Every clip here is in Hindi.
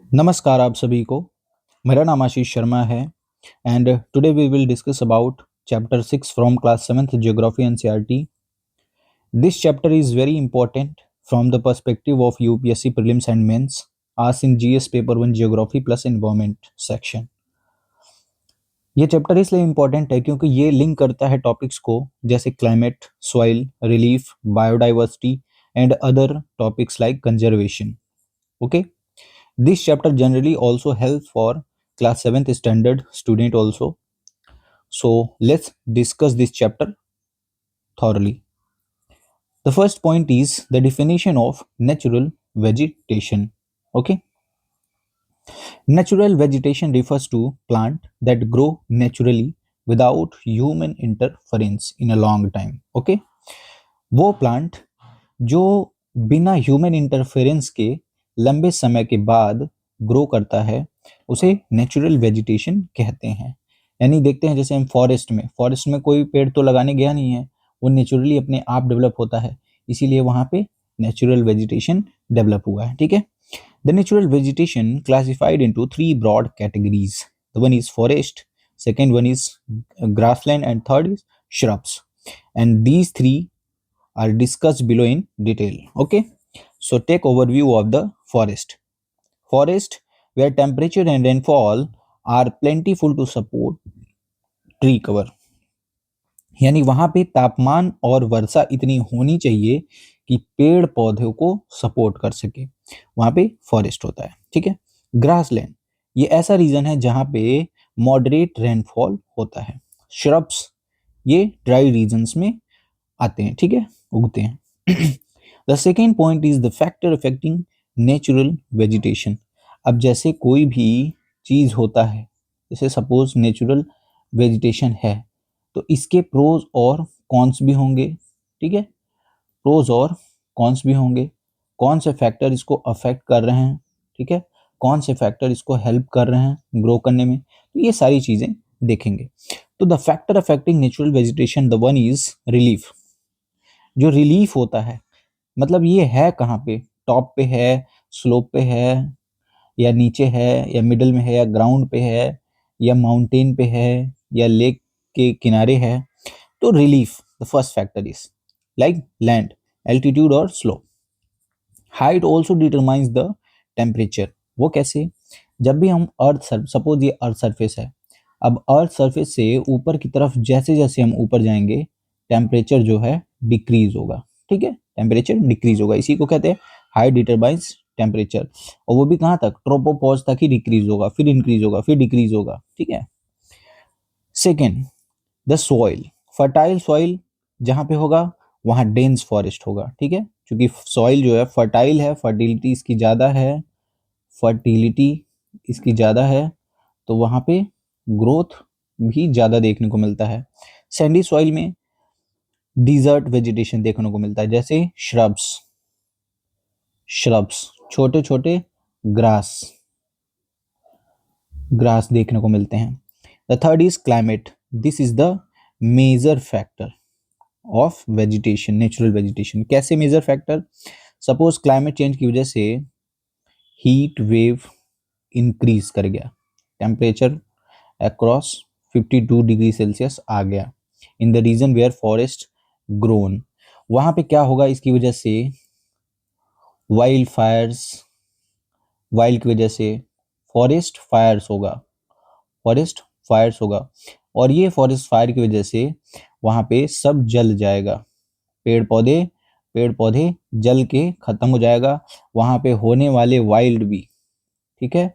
नमस्कार आप सभी को। मेरा नाम आशीष शर्मा है and today we will discuss about chapter 6 from class 7th geography NCERT. This chapter is very important from the perspective of UPSC prelims and mains asked in GS paper 1 geography plus environment section. ये चैप्टर इसलिए इम्पोर्टेंट है क्योंकि ये लिंक करता है टॉपिक्स को जैसे climate, soil, relief, biodiversity and other topics like conservation. Okay. This chapter generally also helps for class 7th standard student also. So let's discuss this chapter thoroughly. The first point is the definition of natural vegetation. Okay. Natural vegetation refers to plant that grow naturally without human interference in a long time. Okay. वो प्लांट जो बिना ह्यूमन इंटरफेरेंस के लंबे समय के बाद ग्रो करता है उसे नेचुरल वेजिटेशन कहते हैं. यानी देखते हैं जैसे हम फॉरेस्ट में कोई पेड़ तो लगाने गया नहीं है, वो नेचुरली अपने आप डेवलप होता है, इसीलिए वहां पे नेचुरल वेजिटेशन डेवलप हुआ है. ठीक है. The natural vegetation classified into three broad categories. The one is forest, second one is grassland and third is shrubs. And these three are discussed below in detail. Okay, so take overview of the forest. Forest where temperature and rainfall are plentiful to support tree cover. यानी वहां पे तापमान और वर्षा इतनी होनी चाहिए कि पेड़ पौधों को सपोर्ट कर सके, वहां पे फॉरेस्ट होता है. ठीक है. ग्रासलैंड ये ऐसा रीजन है जहां पे मॉडरेट रेनफॉल होता है. श्रब्स ये ड्राई रीजन्स में आते हैं. ठीक है, उगते हैं. The second point is the factor affecting natural vegetation. अब जैसे कोई भी चीज होता है, जैसे सपोज नेचुरल वेजिटेशन है, तो इसके प्रोज और कॉन्स भी होंगे. ठीक है, प्रोज और कॉन्स भी होंगे. कौन से फैक्टर इसको अफेक्ट कर रहे हैं, ठीक है, कौन से फैक्टर इसको हेल्प कर रहे हैं ग्रो करने में, तो ये सारी चीजें देखेंगे. तो the factor affecting natural vegetation, the one is relief. जो रिलीफ होता है मतलब ये है कहाँ पे, टॉप पे है, स्लोप पे है, या नीचे है, या मिडल में है, या ग्राउंड पे है, या माउंटेन पे है, या लेक के किनारे है. तो relief the first factor is like land, altitude और slope. Height also determines the temperature. वो कैसे? जब भी हम अर्थ सपोज ये अर्थ सरफेस है, अब अर्थ सरफेस से ऊपर की तरफ जैसे जैसे हम ऊपर जाएंगे टेम्परेचर जो है डिक्रीज होगा. ठीक है, टेम्परेचर डिक्रीज होगा, इसी को कहते हैं हाइट डिटरमाइंस टेम्परेचर. और वो भी कहाँ तक, ट्रोपोपॉज तक ही डिक्रीज होगा, फिर इंक्रीज होगा, फिर डिक्रीज होगा. ठीक है. Second, the soil. Fertile soil जहाँ पे होगा वहाँ डेंस फॉरेस्ट होगा. ठीक है, क्योंकि सॉइल जो है फर्टाइल है, फर्टिलिटी इसकी ज़्यादा है, तो वहाँ पे ग्रोथ भी ज़्यादा देखने को मिलता है. सैंडी सॉइल में डिजर्ट वेजिटेशन देखने को मिलता है, जैसे श्रब्स छोटे छोटे ग्रास देखने को मिलते हैं. The third is climate. This is the major factor of vegetation, natural vegetation. कैसे major factor? Suppose climate change की वजह से हीट वेव इंक्रीज कर गया, टेम्परेचर अक्रॉस 52 डिग्री सेल्सियस आ गया in the region where forest grown. वहां पे क्या होगा, इसकी वजह से वाइल्ड की वजह से फॉरेस्ट फायर्स होगा. और ये फॉरेस्ट फायर की वजह से वहां पे सब जल जाएगा, पेड़ पौधे जल के खत्म हो जाएगा. वहां पे होने वाले वाइल्ड भी, ठीक है,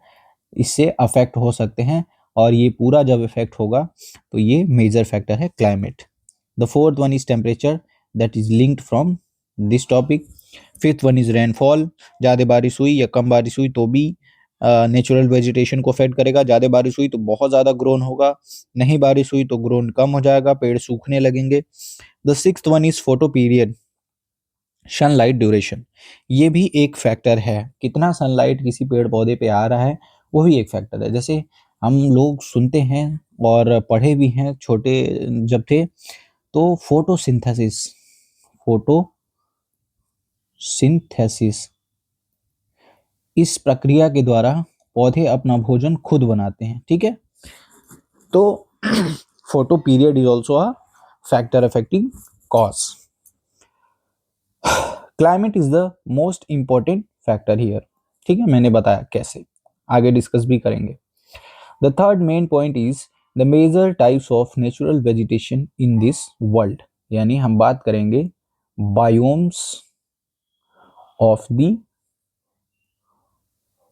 इससे अफेक्ट हो सकते हैं. और ये पूरा जब इफेक्ट होगा तो ये मेजर फैक्टर है climate. The fourth one is temperature, that is linked from this topic. Fifth one is rainfall. ज़्यादा बारिश हुई या कम बारिश हुई तो भी नेचुरल वेजिटेशन को अफेक्ट करेगा. ज़्यादा बारिश हुई तो बहुत ज़्यादा ग्रोन होगा, नहीं बारिश हुई तो ग्रोन कम हो जाएगा, पेड़ सूखने लगेंगे. The sixth one is photo period, sunlight duration. ये भी एक फैक्टर है, कितना सनलाइट किसी पेड़ पौधे पे आ रहा है वो भी एक फैक्टर है. जैसे हम लोग सुनते हैं और पढ़े भी हैं छोटे जब थे, तो फोटोसिंथेसिस इस प्रक्रिया के द्वारा पौधे अपना भोजन खुद बनाते हैं, ठीक है। तो photo period is also a factor affecting cause. Climate is the most important factor here, ठीक है, मैंने बताया कैसे, आगे डिस्कस भी करेंगे। The third main point is the major types of natural vegetation in this world, यानी हम बात करेंगे biomes of the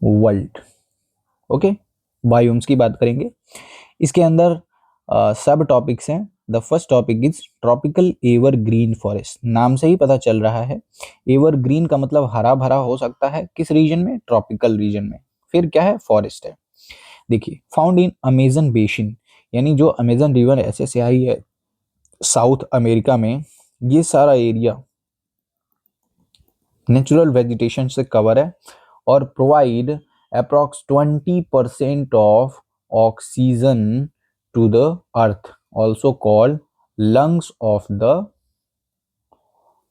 world. Okay, biomes की बात करेंगे। इसके अंदर सब टॉपिक्स हैं। The first topic is tropical evergreen forest. नाम से ही पता चल रहा है, एवरग्रीन का मतलब हरा भरा हो सकता है किस रीजन में, ट्रॉपिकल रीजन में। फिर क्या है, फॉरेस्ट है। देखिए, फाउंड इन अमेजन बेसिन, यानी जो अमेजन रिवर ऐसे से आई है साउथ अमेरिका में, ये सारा एरिया नेचुरल वेजिटेशन से कवर है और provide approx 20% of oxygen to the earth, also called lungs of the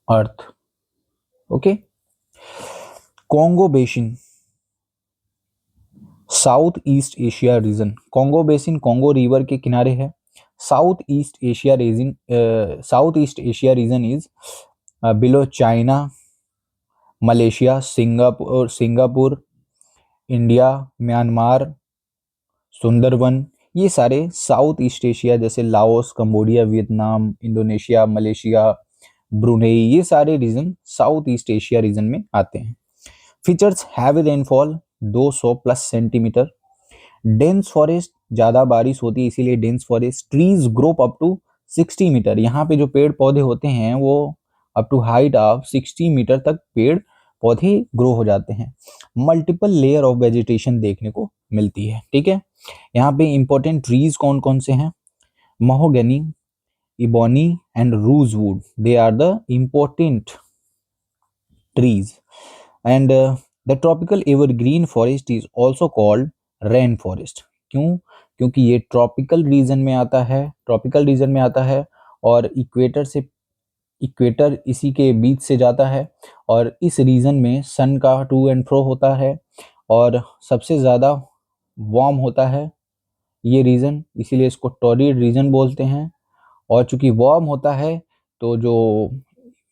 earth. Okay, Congo basin, south east Asia region. Congo basin Congo river के किनारे है। South east Asia region, south east Asia region is below China, Malaysia, Singapore, India, Myanmar, Sundarban. ये सारे साउथ ईस्ट एशिया, जैसे Laos, Cambodia, Vietnam, Indonesia, Malaysia, Brunei, ये सारे reason south east Asia region में आते हैं। Features heavy rainfall 200 plus centimetre, dense forest, ज्यादा बारिश होती है इसीलिए dense forest. Trees grow up to 60 metre, यहाँ पे जो पेड़ पौधे होते हैं वो up to height of 60 metre तक पेड़ पौधे ग्रो हो जाते हैं। मल्टीपल लेयर ऑफ वेजिटेशन देखने को मिलती है, ठीक है। यहाँ पे इंपॉर्टेंट ट्रीज कौन कौन से हैं, mahogany, ebony and rosewood, they are the important trees. And the tropical evergreen forest is also called rain forest. क्यों, क्योंकि ये ट्रॉपिकल रीजन में आता है, ट्रॉपिकल रीजन में आता है और इक्वेटर से, इक्वेटर इसी के बीच से जाता है और इस रीजन में सन का टू एंड फ्रो होता है और सबसे ज़्यादा वार्म होता है ये रीजन, इसीलिए इसको टॉरिड रीजन बोलते हैं। और चूंकि वार्म होता है तो जो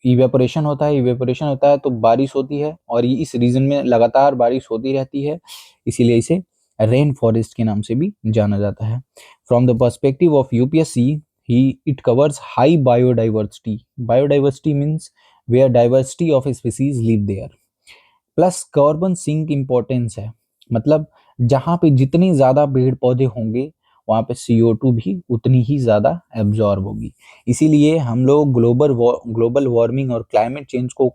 इवेपोरेशन होता है, इवेपोरेशन होता है तो बारिश होती है और ये इस रीजन में लगातार बारिश होती रहती है, इसीलिए इसे रेन फॉरेस्ट के नाम से भी जाना जाता है। From the perspective of UPSC, he it covers high biodiversity. Biodiversity means where diversity of species live there. Plus carbon sink importance है, मतलब जहाँ पे जितनी ज़्यादा पेड़ पौधे होंगे वहाँ पे CO2 भी उतनी ही ज़्यादा एब्जॉर्ब होगी। इसीलिए हम लोग ग्लोबल वार्मिंग और क्लाइमेट चेंज को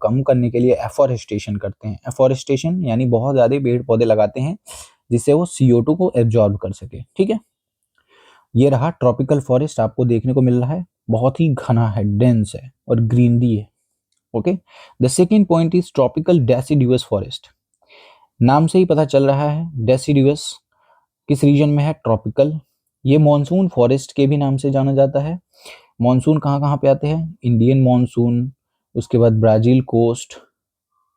कम करने के लिए एफॉरेस्टेशन करते हैं। एफॉरेस्टेशन यानी बहुत ज़्यादा पेड़ पौधे लगाते हैं जिससे वो CO2 को एब्जॉर्ब कर सके, ठीक है। ये रहा ट्रॉपिकल फॉरेस्ट, आपको देखने को मिल रहा है, बहुत ही घना है, डेंस है और ग्रीनरी है। Okay, the second point is tropical deciduous forest. नाम से ही पता चल रहा है डेसिडुअस किस रीजन में है, ट्रॉपिकल। ये मॉनसून फॉरेस्ट के भी नाम से जाना जाता है। मॉनसून कहाँ कहाँ पे आते हैं, इंडियन मॉनसून, उसके बाद ब्राजील कोस्ट,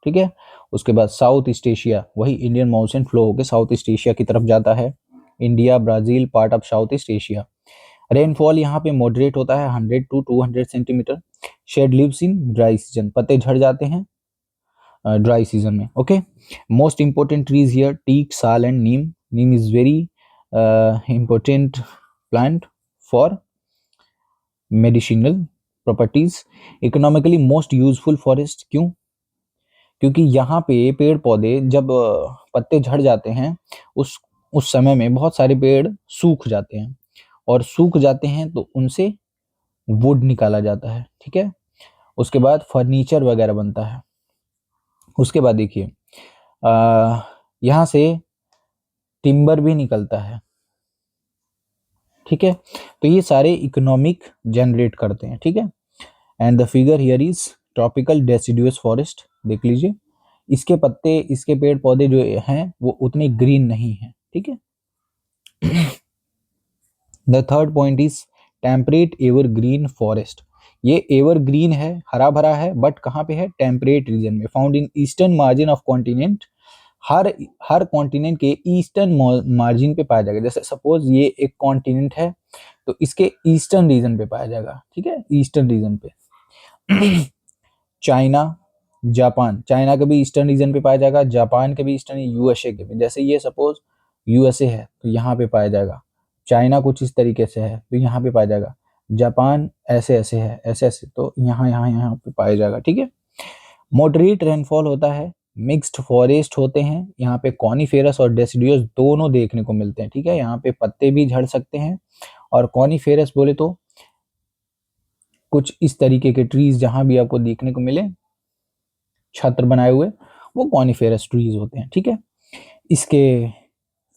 ठीक है, उसके बाद साउथ ईस्ट एशिया, वही इंडियन मॉनसून फ्लो होकर साउथ ईस्ट एशिया की तरफ जाता है। India, Brazil, part of south east Asia. Rainfall यहाँ पे मॉडरेट होता है 100 to 200 centimetre. Shed leaves in dry season, पत्ते झड़ जाते हैं ड्राई सीजन में। Okay, most important trees here teak, sal and neem. Neem is very important plant for medicinal properties. Economically most useful forest, क्यों, क्योंकि यहाँ पे पेड़ पौधे जब पत्ते झड़ जाते हैं उस समय में बहुत सारे पेड़ सूख जाते हैं और सूख जाते हैं तो उनसे वुड निकाला जाता है, ठीक है। उसके बाद फर्नीचर वगैरह बनता है। उसके बाद देखिए यहाँ से टिम्बर भी निकलता है, ठीक है। तो ये सारे इकोनॉमिक जनरेट करते हैं, ठीक है। And the figure here is tropical deciduous forest, देख लीजिए, इसके पत्ते, इसके पेड़ पौधे जो हैं वो उतने ग्रीन नहीं हैं, ठीक है। The third point is temperate evergreen forest. ये एवरग्रीन है, हरा भरा है, बट कहाँ पे है, टेम्परेट रीजन में, found in eastern margin of continent her her continent के ईस्टर्न मार्जिन पे पाया जाएगा। जैसे सपोज ये एक कॉन्टिनेंट है तो इसके ईस्टर्न रीजन पे पाया जाएगा, ठीक है, ईस्टर्न रीजन पे। चाइना, जापान, चाइना के भी ईस्टर्न रीजन पे पाया जाएगा, जापान के भी ईस्टर्न, यूएसए के भी। जैसे ये सपोज यूएसए है तो यहाँ पे पाया जाएगा, चाइना कुछ इस तरीके से है तो यहाँ पे पाया जाएगा, जापान ऐसे ऐसे है, ऐसे ऐसे, तो यहाँ यहाँ यहाँ पे पाया जाएगा, ठीक है। मॉडरेट रेनफॉल होता है, मिक्स्ड फॉरेस्ट होते हैं, यहाँ पे कॉनिफेरस और डेसिडुअस दोनों देखने को मिलते हैं, ठीक है। यहाँ पे पत्ते भी झड़ सकते हैं, और कॉनिफेरस बोले तो कुछ इस तरीके के ट्रीज जहां भी आपको देखने को मिले छत्र बनाए हुए, वो कॉनिफेरस ट्रीज होते हैं, ठीक है। इसके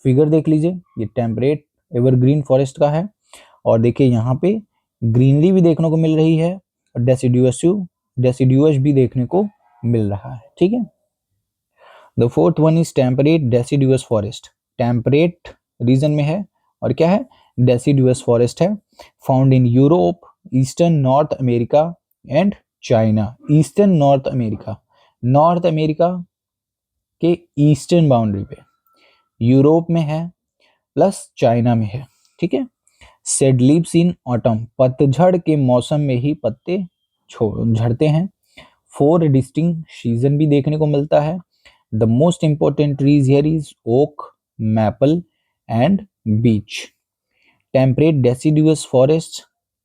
फिगर देख लीजिए, ये टेम्परेट एवरग्रीन फॉरेस्ट का है, और देखिए यहाँ पे ग्रीनरी भी देखने को मिल रही है, और डेसिडुअस भी देखने को मिल रहा है, ठीक है। The fourth one is temperate deciduous forest, temperate region में है, और क्या है, डेसिडुअस फॉरेस्ट है, found in Europe, eastern north America and China. Eastern north America के ईस्टर्न बाउंड्री पे, यूरोप में है प्लस चाइना में है, ठीक है। सेड लीव्स इन ऑटम, पतझड़ के मौसम में ही पत्ते झड़ते हैं। 4 डिस्टिंक्ट सीजन भी देखने को मिलता है। The most important trees here is oak, maple and beech. Temperate deciduous forest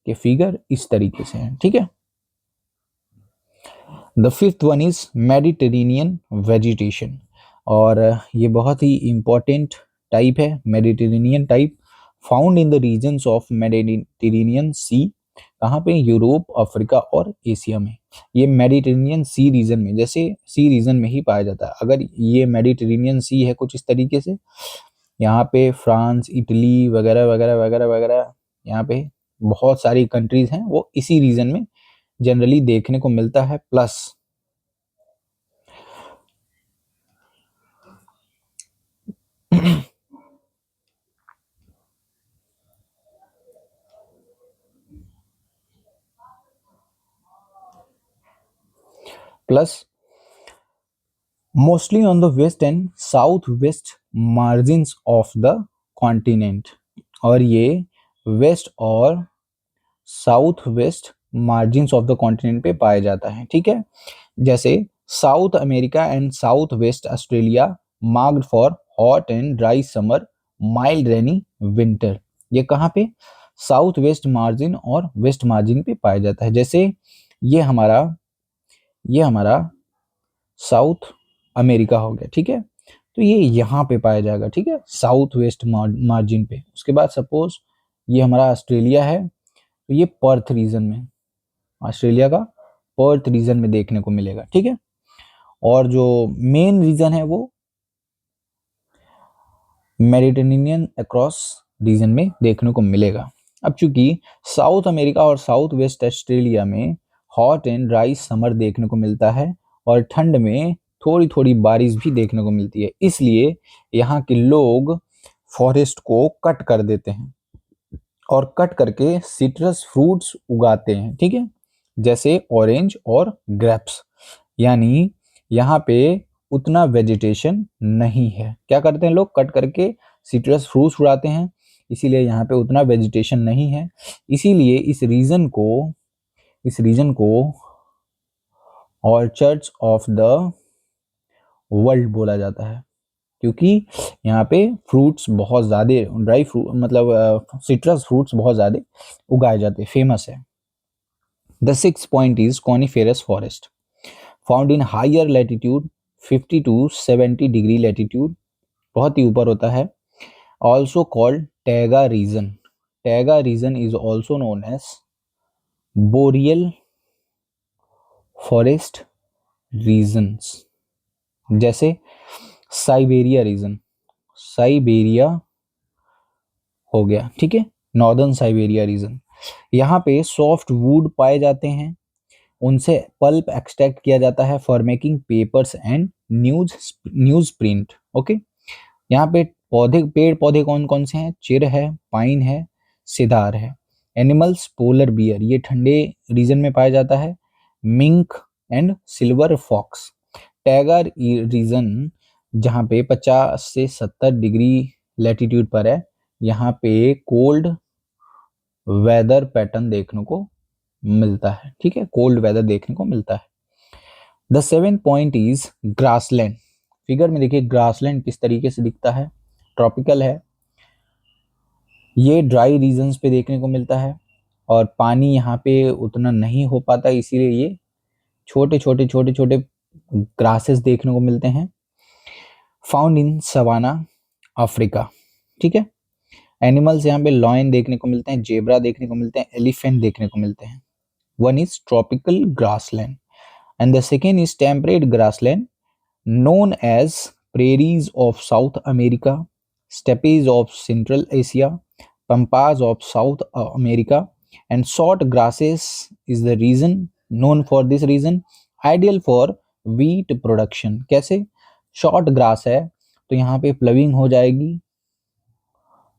के फिगर इस तरीके से हैं, ठीक है। The fifth one is Mediterranean vegetation, और ये बहुत ही इंपॉर्टेंट टाइप है, Mediterranean type, found in the regions of Mediterranean sea. कहाँ पे, यूरोप, अफ्रीका और एशिया में। ये मेडिटेरेनियन सी रीजन में, जैसे सी रीजन में ही पाया जाता है। अगर ये मेडिटेरेनियन सी है कुछ इस तरीके से, यहाँ पे फ्रांस, इटली वगैरह वगैरह वगैरह वगैरह, यहाँ पे बहुत सारी कंट्रीज हैं, वो इसी रीजन में जनरली देखने को मिलता है। Plus mostly on the west and south west margins of the continent, और ये वेस्ट और south west margins of the continent पे पाया जाता है, ठीक है। जैसे south America and south west Australia marked for hot and dry summer, mild rainy winter. ये कहाँ पे, साउथ वेस्ट मार्जिन और वेस्ट मार्जिन पे पाया जाता है। जैसे ये हमारा साउथ अमेरिका हो गया, ठीक है, तो ये यहाँ पे पाया जाएगा, ठीक है, साउथ वेस्ट मार्जिन पे। उसके बाद सपोज ये हमारा ऑस्ट्रेलिया है, तो ये पर्थ रीजन में, ऑस्ट्रेलिया का पर्थ रीजन में देखने को मिलेगा, ठीक है। और जो मेन रीजन है वो मेडिटेरेनियन अक्रॉस रीजन में देखने को मिलेगा। अब चूंकि साउथ अमेरिका और साउथ वेस्ट ऑस्ट्रेलिया में हॉट एंड ड्राई समर देखने को मिलता है, और ठंड में थोड़ी थोड़ी बारिश भी देखने को मिलती है, इसलिए यहाँ के लोग फॉरेस्ट को कट कर देते हैं और कट करके सिट्रस फ्रूट्स उगाते हैं, ठीक है, जैसे ऑरेंज और ग्रेप्स। यानी यहाँ पे उतना वेजिटेशन नहीं है, क्या करते हैं लोग, कट करके सिट्रस फ्रूट्स उड़ाते हैं, इसीलिए यहाँ पे उतना वेजिटेशन नहीं है। इसीलिए इस रीजन को ऑर्चर्ड्स ऑफ द वर्ल्ड बोला जाता है, क्योंकि यहाँ पे फ्रूट्स बहुत ज़्यादा, ड्राई फ्रूट मतलब सिट्रस फ्रूट्स बहुत ज़्यादा उगाए जाते हैं, फेमस है। The six point is coniferous forest, found in higher latitude 50 to 70 degree latitude, बहुत ही ऊपर होता है। Also called taiga region, taiga region is also known as boreal forest regions. जैसे साइबेरिया रीजन, साइबेरिया हो गया, ठीक है, नॉर्दर्न साइबेरिया रीजन। यहाँ पे सॉफ्ट वुड पाए जाते हैं, उनसे पल्प एक्सट्रैक्ट किया जाता है for making papers and news print, okay. यहाँ पे पेड़ पौधे कौन कौन से हैं, चिर है, पाइन है, सिदार है। एनिमल्स पोलर बियर, ये ठंडे रीजन में पाया जाता है। Mink and silver fox. Taiga region जहाँ पे 50 से 70 डिग्री लैटिट्यूड पर है, यहाँ पे कोल्ड वेदर पैटर्न देखने को मिलता है। ठीक है, कोल्ड वेदर देखने को मिलता है। The 7th point is grassland. Figure में देखिए ग्रासलैंड किस तरीके से दिखता है, ट्रॉपिकल है, ये ड्राई रीजन्स पे देखने को मिलता है और पानी यहाँ पे उतना नहीं हो पाता, इसीलिए ये छोटे छोटे छोटे छोटे ग्रासेस देखने को मिलते हैं। Found in savanna Africa. ठीक है, एनिमल्स यहाँ पे लॉयन देखने को मिलते हैं, जेब्रा देखने को मिलते हैं, एलिफेंट देखने को मिलते हैं। One is tropical grassland and the second is temperate grassland known as prairies of South America, steppes of Central Asia, pampas of South America, and short grasses is the region known for this region ideal for wheat production। कैसे? शॉर्ट ग्रास है तो यहाँ पे प्लविंग हो जाएगी,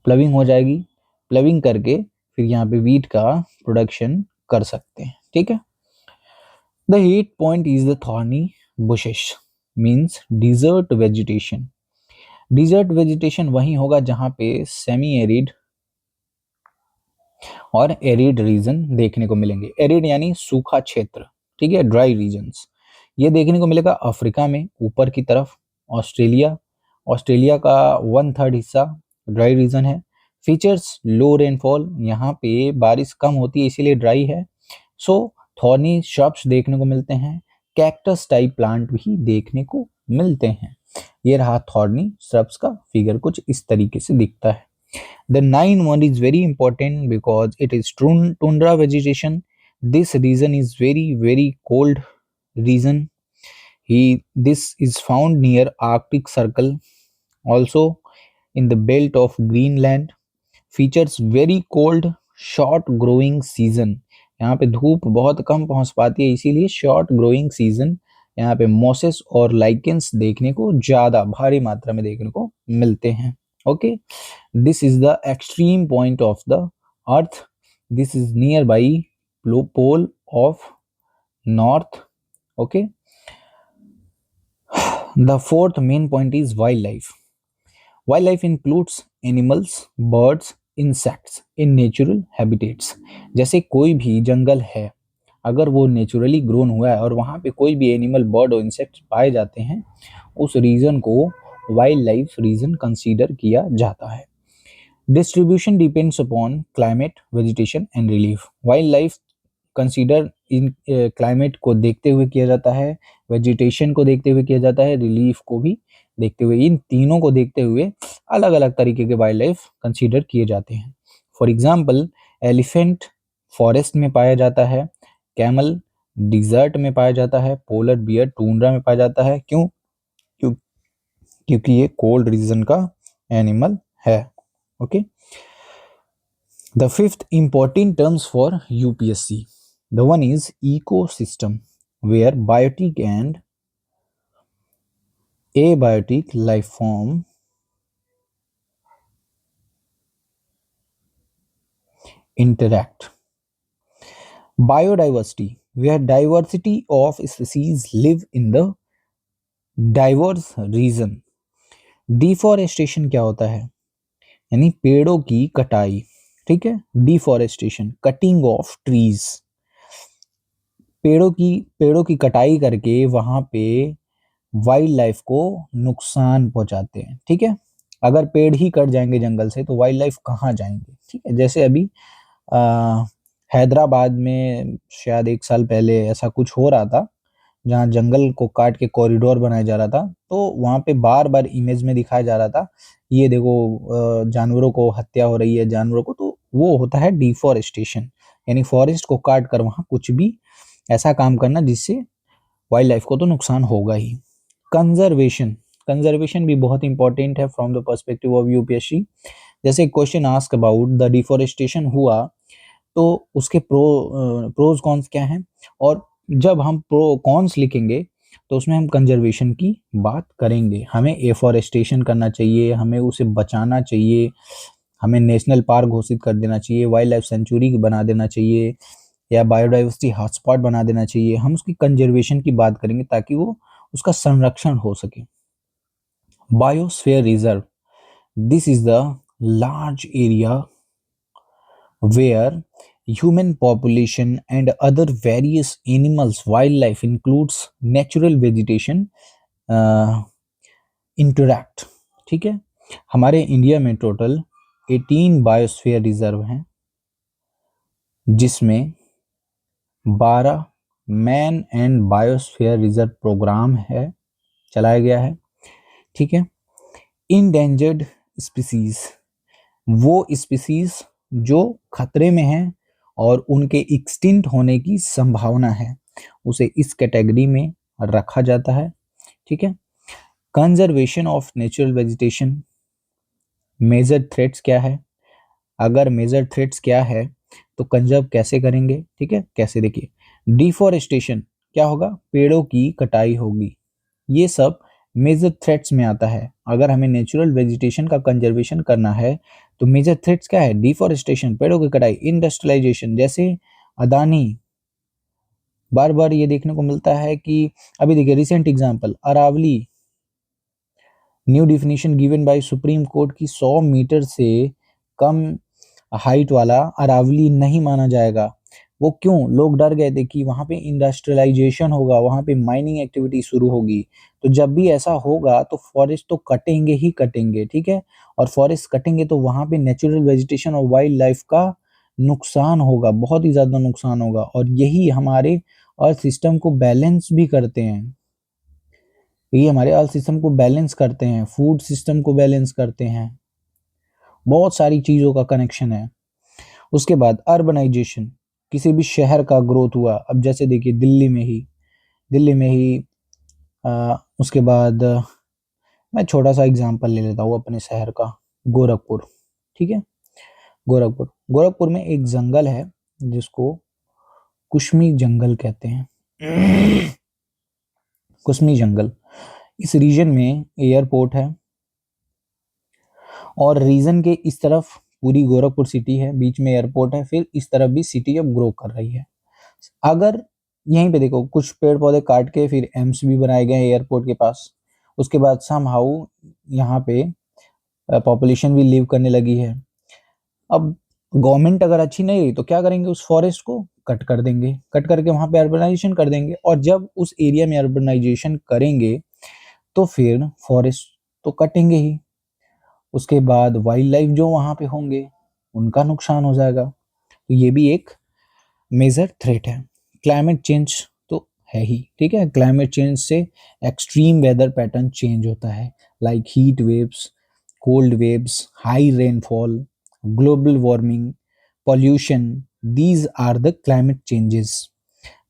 प्लविंग करके फिर यहाँ पे वीट का प्रोडक्शन कर सकते हैं। ठीक है, the 8th point is the thorny bushes means desert vegetation. Desert vegetation वहीं होगा जहां पे सेमी एरिड और एरिड रीजन देखने को मिलेंगे। एरिड यानी सूखा क्षेत्र, ठीक है, ड्राई रीजन्स। ये देखने को मिलेगा अफ्रीका में ऊपर की तरफ, ऑस्ट्रेलिया का 1/3 हिस्सा ड्राई रीजन है। फीचर्स लो रेनफॉल, यहाँ पे बारिश कम होती है इसीलिए ड्राई है। सो थॉर्नी श्रब्स देखने को मिलते हैं, कैक्टस टाइप प्लांट भी देखने को मिलते हैं। ये रहा थॉर्नी श्रब्स का फिगर, कुछ इस तरीके से दिखता है। The 9th one is very important because it is tundra vegetation. This region is very cold region. This is found near Arctic Circle, also in the belt of Greenland. Features very cold short growing season. यहाँ पे धूप बहुत कम पहुंच पाती है इसीलिए शॉर्ट ग्रोइंग सीजन यहाँ पे मॉसेस और लाइकेंस देखने को ज्यादा भारी मात्रा में देखने को मिलते हैं। Okay, this is the extreme point of the earth. This is nearby pole of north. Okay, the 4th main point is wildlife. Wildlife includes animals, birds, insects in natural habitats. जैसे कोई भी जंगल है, अगर वो नेचुरली ग्रोन हुआ है और वहाँ पे कोई भी एनिमल, बर्ड और इंसेक्ट्स पाए जाते हैं, उस रीजन को वाइल्ड लाइफ रीजन कंसीडर किया जाता है। Distribution depends upon climate, vegetation and relief. Wild life consider in climate को देखते हुए किया जाता है, वेजिटेशन को देखते हुए किया जाता है, रिलीफ को भी देखते हुए। इन तीनों को देखते हुए अलग अलग तरीके के वाइल्ड लाइफ कंसीडर किए जाते हैं। फॉर एग्जाम्पल, एलिफेंट फॉरेस्ट में पाया जाता है, कैमल डिजर्ट में पाया जाता है, पोलर बियर टूंड्रा में पाया जाता है। क्यों? क्योंकि ये कोल्ड रीजन का एनिमल है। Okay, the 5th important terms for UPSC, the one is ecosystem, where biotic and abiotic life form interact. Biodiversity, where diversity of species live in the diverse region. Deforestation क्या होता है? यानी पेड़ों की कटाई, ठीक है, डिफॉरेस्टेशन, कटिंग ऑफ ट्रीज। पेड़ों की कटाई करके वहां पे वाइल्ड लाइफ को नुकसान पहुंचाते हैं। ठीक है, अगर पेड़ ही कट जाएंगे जंगल से तो वाइल्ड लाइफ कहाँ जाएंगे? ठीक है, जैसे अभी हैदराबाद में शायद 1 साल पहले ऐसा कुछ हो रहा था, जहाँ जंगल को काट के कॉरिडोर बनाया जा रहा था, तो वहाँ पे बार बार इमेज में दिखाया जा रहा था, ये देखो जानवरों को हत्या हो रही है, जानवरों को, तो वो होता है डिफॉरेस्टेशन, यानी फॉरेस्ट को काट कर वहाँ कुछ भी ऐसा काम करना जिससे वाइल्ड लाइफ को तो नुकसान होगा ही। कंजर्वेशन भी बहुत इंपॉर्टेंट है from the perspective of UPSC. जैसे question ask about the deforestation हुआ तो उसके प्रोज कॉन्स क्या हैं, और जब हम प्रो कॉन्स लिखेंगे तो उसमें हम कंजर्वेशन की बात करेंगे। हमें एफॉरेस्टेशन करना चाहिए, हमें उसे बचाना चाहिए, हमें नेशनल पार्क घोषित कर देना चाहिए, वाइल्ड लाइफ सेंचुरी बना देना चाहिए, या बायोडाइवर्सिटी हॉटस्पॉट बना देना चाहिए। हम उसकी कंजर्वेशन की बात करेंगे ताकि वो उसका संरक्षण हो सके। Biosphere reserve. This is the large area where human population and other various animals, wildlife includes natural vegetation interact. ठीक है, हमारे इंडिया में टोटल 18 बायोस्फीयर रिजर्व हैं, जिसमें 12 man and biosphere reserve programme है, चलाया गया है। ठीक है, इंडेंजर्ड स्पीसीज, वो स्पीसीज जो खतरे में हैं और उनके एक्सटिंक्ट होने की संभावना है, उसे इस कैटेगरी में रखा जाता है। ठीक है, conservation of natural vegetation, major threats क्या है, अगर मेजर थ्रेट्स क्या है तो कंजर्व कैसे करेंगे। ठीक है, कैसे, देखिए, डिफॉरेस्टेशन क्या होगा, पेड़ों की कटाई होगी, ये सब मेजर थ्रेट्स में आता है। अगर हमें नेचुरल वेजिटेशन का कंजर्वेशन करना है तो मेजर थ्रेट्स क्या है, डिफॉरेस्टेशन, पेड़ों की कटाई, इंडस्ट्रियलाइजेशन, जैसे अदानी, बार बार ये देखने को मिलता है कि अभी देखिए recent example Aravalli, new definition given by supreme court की 100 मीटर से कम हाइट वाला अरावली नहीं माना जाएगा। वो क्यों, लोग डर गए थे कि वहां पे इंडस्ट्रियलाइजेशन होगा, वहां पे माइनिंग एक्टिविटी शुरू होगी, तो जब भी ऐसा होगा तो फॉरेस्ट तो कटेंगे ही कटेंगे। ठीक है, और फॉरेस्ट कटेंगे तो वहां पे नेचुरल वेजिटेशन और वाइल्ड लाइफ का नुकसान होगा, बहुत ही ज्यादा नुकसान होगा, और यही हमारे अर्थ सिस्टम को बैलेंस भी करते हैं, ये हमारे अर्थ सिस्टम को बैलेंस करते हैं, फूड सिस्टम को बैलेंस करते हैं, बहुत सारी चीजों का कनेक्शन है। उसके बाद अर्बनाइजेशन, किसी भी शहर का ग्रोथ हुआ, अब जैसे देखिए दिल्ली में ही उसके बाद मैं छोटा सा एग्जांपल ले लेता हूँ अपने शहर का, गोरखपुर। ठीक है, गोरखपुर में एक जंगल है जिसको कुश्मी जंगल कहते हैं। कुश्मी जंगल, इस रीजन में एयरपोर्ट है और रीजन के इस तरफ पूरी गोरखपुर सिटी है, बीच में एयरपोर्ट है, फिर इस तरफ भी सिटी अब ग्रो कर रही है। अगर यहीं पे देखो कुछ पेड़ पौधे काट के फिर एम्स भी बनाए गए हैं एयरपोर्ट के पास, उसके बाद समहाउ यहाँ पे पॉपुलेशन भी लिव करने लगी है। अब गवर्नमेंट अगर अच्छी नहीं रही तो क्या करेंगे, उस फॉरेस्ट को कट कर देंगे, कट करके वहां पे अर्बनाइजेशन कर देंगे, और जब उस एरिया में अर्बनाइजेशन करेंगे तो फिर फॉरेस्ट तो कटेंगे ही, उसके बाद वाइल्ड लाइफ जो वहां पे होंगे उनका नुकसान हो जाएगा। तो ये भी एक मेजर थ्रेट है। क्लाइमेट चेंज तो है ही, ठीक है, क्लाइमेट चेंज से एक्सट्रीम वेदर पैटर्न चेंज होता है, like heat waves, cold waves, high rainfall, global warming, pollution, these are the climate changes.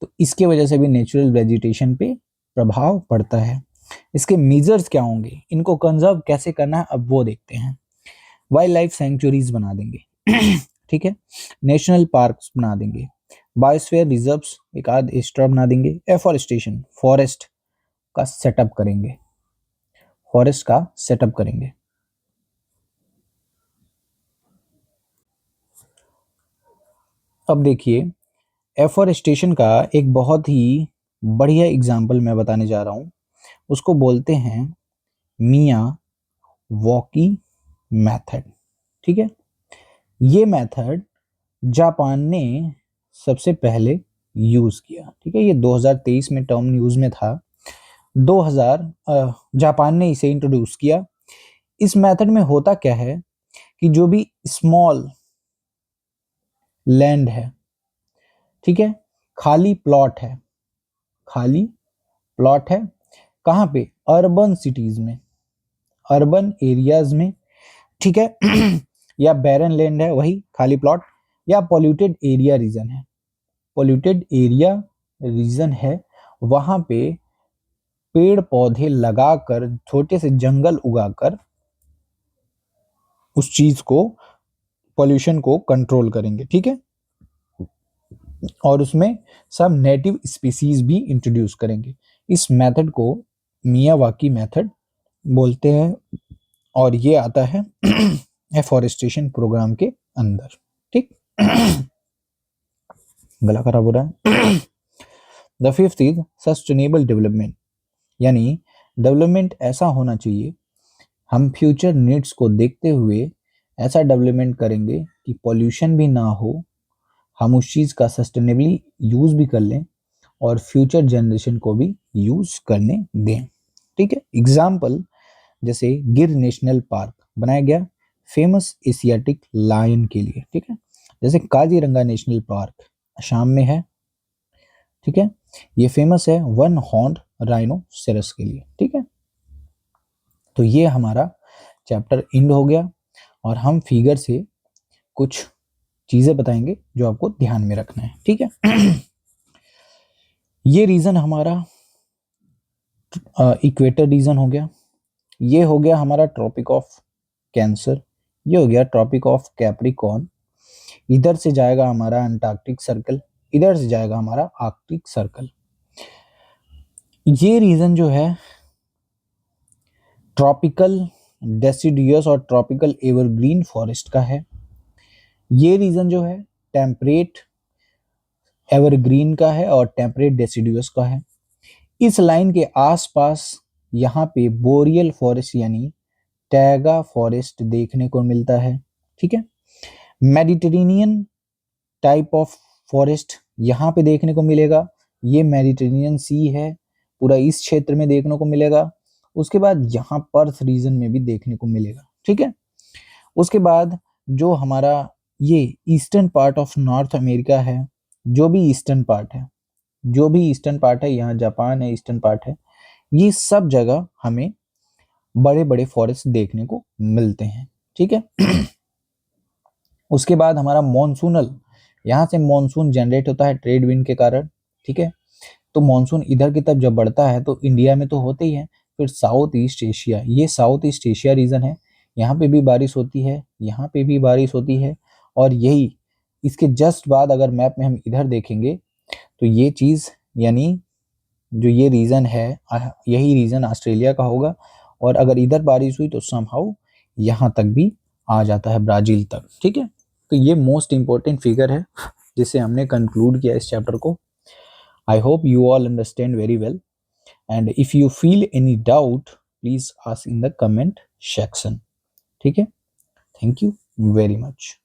तो इसके वजह से भी नेचुरल वेजिटेशन पे प्रभाव पड़ता है। इसके मेजर्स क्या होंगे, इनको कंजर्व कैसे करना है, अब वो देखते हैं। वाइल्ड लाइफ सेंचुरीज बना देंगे। ठीक है, नेशनल पार्क्स बना देंगे, बायोस्फीयर रिजर्व्स एक आध एक्स्ट्रा बना देंगे, एफॉरेस्टेशन, का सेटअप करेंगे फॉरेस्ट का सेटअप करेंगे। अब देखिए एफॉरेस्टेशन का एक बहुत ही बढ़िया एग्जाम्पल मैं बताने जा रहा हूँ, उसको बोलते हैं मिया वॉकी मेथड। ठीक है, ये मेथड जापान ने सबसे पहले यूज किया। ठीक है, ये 2023 में टर्म न्यूज में था, 2000 जापान ने इसे इंट्रोड्यूस किया। इस मेथड में होता क्या है कि जो भी स्मॉल लैंड है, ठीक है, खाली प्लॉट है, खाली प्लॉट है, कहाँ पे, अर्बन सिटीज में, अर्बन एरियाज में, ठीक है, या बैरन लैंड है वही खाली प्लॉट, या पॉल्यूटेड एरिया रीजन है, पॉल्यूटेड एरिया रीजन है, वहां पे पेड़ पौधे लगाकर, छोटे से जंगल उगाकर उस चीज को, पॉल्यूशन को कंट्रोल करेंगे। ठीक है, और उसमें सब नेटिव स्पीसीज भी इंट्रोड्यूस करेंगे। इस मेथड को मियावाकी मेथड बोलते हैं, और ये आता है एफॉरेस्टेशन प्रोग्राम के अंदर। ठीक, गला खराब हो रहा है। The fifth is sustainable development, यानी डेवलपमेंट ऐसा होना चाहिए हम फ्यूचर नीड्स को देखते हुए ऐसा डेवलपमेंट करेंगे कि पॉल्यूशन भी ना हो, हम उस चीज़ का सस्टेनेबली यूज़ भी कर लें और फ्यूचर जनरेशन को भी यूज़ करने दें। ठीक है, एग्जाम्पल जैसे गिर नेशनल पार्क बनाया गया फेमस एशियाटिक लायन के लिए। ठीक है, जैसे काजीरंगा नेशनल पार्क असम में है। ठीक है, ये फेमस है वन हॉर्न्ड राइनोसेरस के लिए। ठीक है, तो ये हमारा चैप्टर एंड हो गया और हम फिगर से कुछ चीजें बताएंगे जो आपको ध्यान में रखना है। ठीक है, ये रीजन हमारा इक्वेटर रीजन हो गया, ये हो गया हमारा ट्रॉपिक ऑफ कैंसर, ये हो गया ट्रॉपिक ऑफ कैप्रिकॉर्न, इधर से जाएगा हमारा अंटार्कटिक सर्कल, इधर से जाएगा हमारा आर्कटिक सर्कल। ये रीजन जो है ट्रॉपिकल डेसिडियस और ट्रॉपिकल एवरग्रीन फॉरेस्ट का है। ये रीजन जो है टेम्परेट एवरग्रीन का है और टेम्परेट डेसिडियस का है। इस लाइन के आसपास यहाँ पे बोरियल फॉरेस्ट यानी टैगा फॉरेस्ट देखने को मिलता है। ठीक है, मेडिटेरेनियन टाइप ऑफ फॉरेस्ट यहाँ पे देखने को मिलेगा, ये मेडिटेरेनियन सी है, पूरा इस क्षेत्र में देखने को मिलेगा। उसके बाद यहाँ पर्थ रीजन में भी देखने को मिलेगा। ठीक है, उसके बाद जो हमारा ये eastern part of north America है, जो भी ईस्टर्न पार्ट है, जो भी ईस्टर्न पार्ट है, यहाँ जापान है, ईस्टर्न पार्ट है, ये सब जगह हमें बड़े बड़े फॉरेस्ट देखने को मिलते हैं। ठीक है, उसके बाद हमारा मॉनसूनल, यहाँ से मॉनसून जनरेट होता है ट्रेड विंड के कारण। ठीक है, तो मॉनसून इधर की तरफ जब बढ़ता है तो इंडिया में तो होते ही है, फिर साउथ ईस्ट एशिया, ये साउथ ईस्ट एशिया रीजन है, यहाँ पे भी बारिश होती है, यहाँ पे भी बारिश होती है। और यही इसके जस्ट बाद अगर मैप में हम इधर देखेंगे तो ये चीज़ यानी जो ये रीजन है यही रीजन ऑस्ट्रेलिया का होगा, और अगर इधर बारिश हुई तो समहाउ यहाँ तक भी आ जाता है, ब्राजील तक। ठीक है, तो ये मोस्ट इंपॉर्टेंट फिगर है जिसे हमने कंक्लूड किया इस चैप्टर को। I hope you all understand very well, and if you feel any doubt please ask in the comment section. ठीक है, थैंक यू वेरी मच।